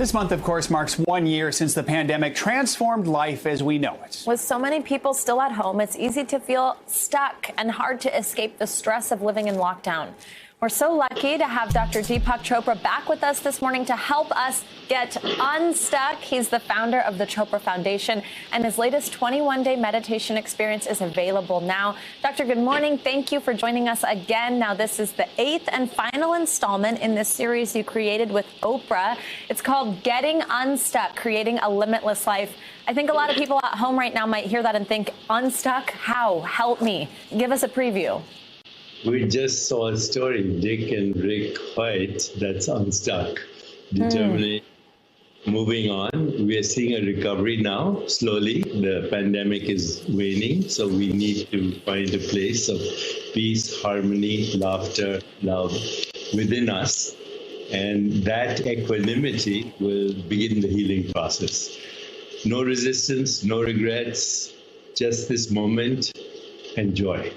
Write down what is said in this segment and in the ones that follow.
This month, of course, marks 1 year since the pandemic transformed life as we know it. With so many people still at home, it's easy to feel stuck and hard to escape the stress of living in lockdown. We're so lucky to have Dr. Deepak Chopra back with us this morning to help us get unstuck. He's the founder of the Chopra Foundation, and his latest 21-day meditation experience is available now. Doctor, good morning. Thank you for joining us again. Now, this is the 8th and final installment in this series you created with Oprah. It's called Getting Unstuck, Creating a Limitless Life. I think a lot of people at home right now might hear that and think, unstuck? How? Help me. Give us a preview. We just saw a story, Dick and Rick White, that's unstuck, determined, moving on. We are seeing a recovery now, slowly. The pandemic is waning, so we need to find a place of peace, harmony, laughter, love within us. And that equanimity will begin the healing process. No resistance, no regrets, just this moment and joy.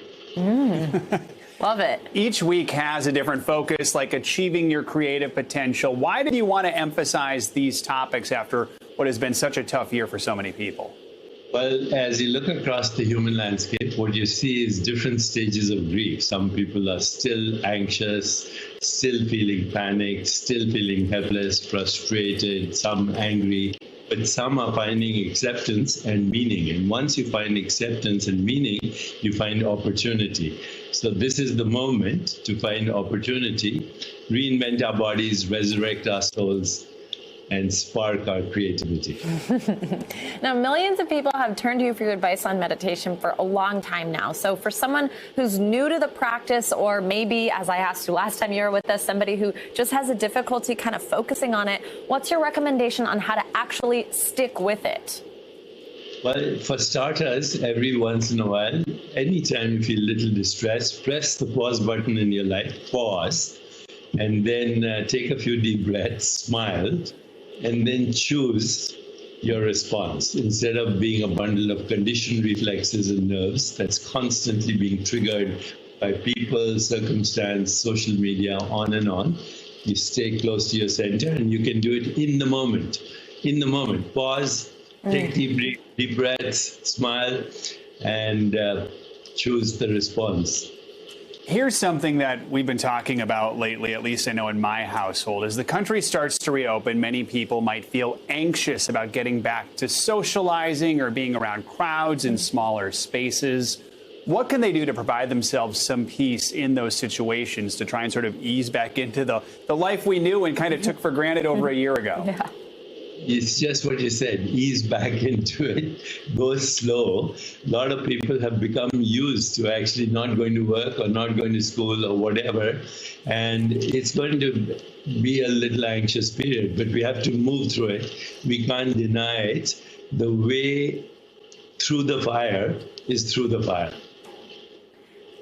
Love it. Each week has a different focus, like achieving your creative potential. Why did you want to emphasize these topics after what has been such a tough year for so many people? Well, as you look across the human landscape, what you see is different stages of grief. Some people are still anxious, still feeling panicked, still feeling helpless, frustrated, some angry. But some are finding acceptance and meaning. And once you find acceptance and meaning, you find opportunity. So this is the moment to find opportunity, reinvent our bodies, resurrect our souls, and spark our creativity. Now, millions of people have turned to you for your advice on meditation for a long time now. So for someone who's new to the practice, or maybe, as I asked you last time you were with us, somebody who just has a difficulty kind of focusing on it, what's your recommendation on how to actually stick with it? Well, for starters, every once in a while, anytime you feel a little distressed, press the pause button in your life, pause, and then take a few deep breaths, smile, and then choose your response. Instead of being a bundle of conditioned reflexes and nerves that's constantly being triggered by people, circumstance, social media, on and on, you stay close to your center, and you can do it in the moment. In the moment, pause, take deep breaths, smile, and choose the response. Here's something that we've been talking about lately, at least I know in my household. As the country starts to reopen, many people might feel anxious about getting back to socializing or being around crowds in smaller spaces. What can they do to provide themselves some peace in those situations to try and sort of ease back into the life we knew and kind of took for granted over a year ago? Yeah. It's just what you said, ease back into it, go slow. A lot of people have become used to actually not going to work or not going to school or whatever. And it's going to be a little anxious period, but we have to move through it. We can't deny it. The way through the fire is through the fire.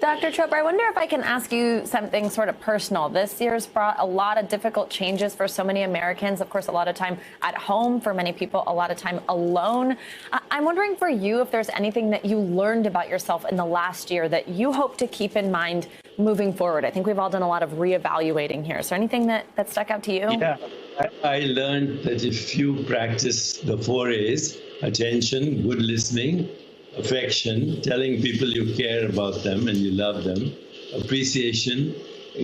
Dr. Chopra, I wonder if I can ask you something sort of personal. This year's brought a lot of difficult changes for so many Americans. Of course, a lot of time at home for many people, a lot of time alone. I'm wondering for you if there's anything that you learned about yourself in the last year that you hope to keep in mind moving forward. I think we've all done a lot of reevaluating here. Is there anything that stuck out to you? Yeah, I learned that if you practice the 4 A's, attention, good listening, affection, telling people you care about them and you love them, appreciation,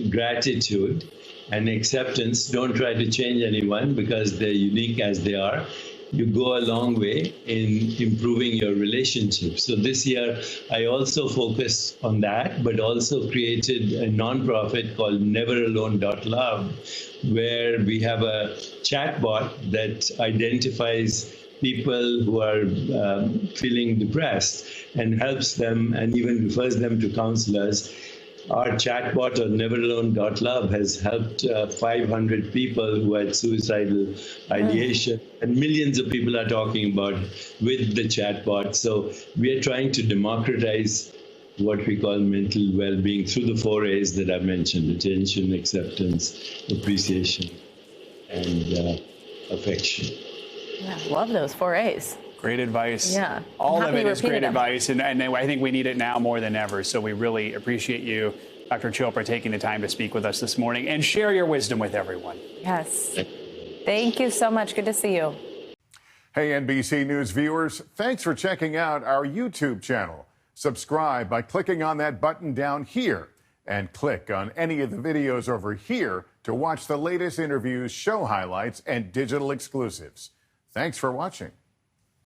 gratitude, and acceptance. Don't try to change anyone because they're unique as they are. You go a long way in improving your relationship. So this year, I also focused on that, but also created a nonprofit called neveralone.love, where we have a chatbot that identifies people who are feeling depressed and helps them and even refers them to counselors. Our chatbot on neveralone.love has helped 500 people who had suicidal ideation, and millions of people are talking about with the chatbot. So we are trying to democratize what we call mental well-being through the 4 A's that I mentioned: attention, acceptance, appreciation, and affection. Yeah, love those 4 A's. Great advice. Yeah. All of it is great advice, and I think we need it now more than ever. So we really appreciate you, Dr. Chopra, taking the time to speak with us this morning and share your wisdom with everyone. Yes. Thank you so much. Good to see you. Hey, NBC News viewers, thanks for checking out our YouTube channel. Subscribe by clicking on that button down here and click on any of the videos over here to watch the latest interviews, show highlights, and digital exclusives. Thanks for watching.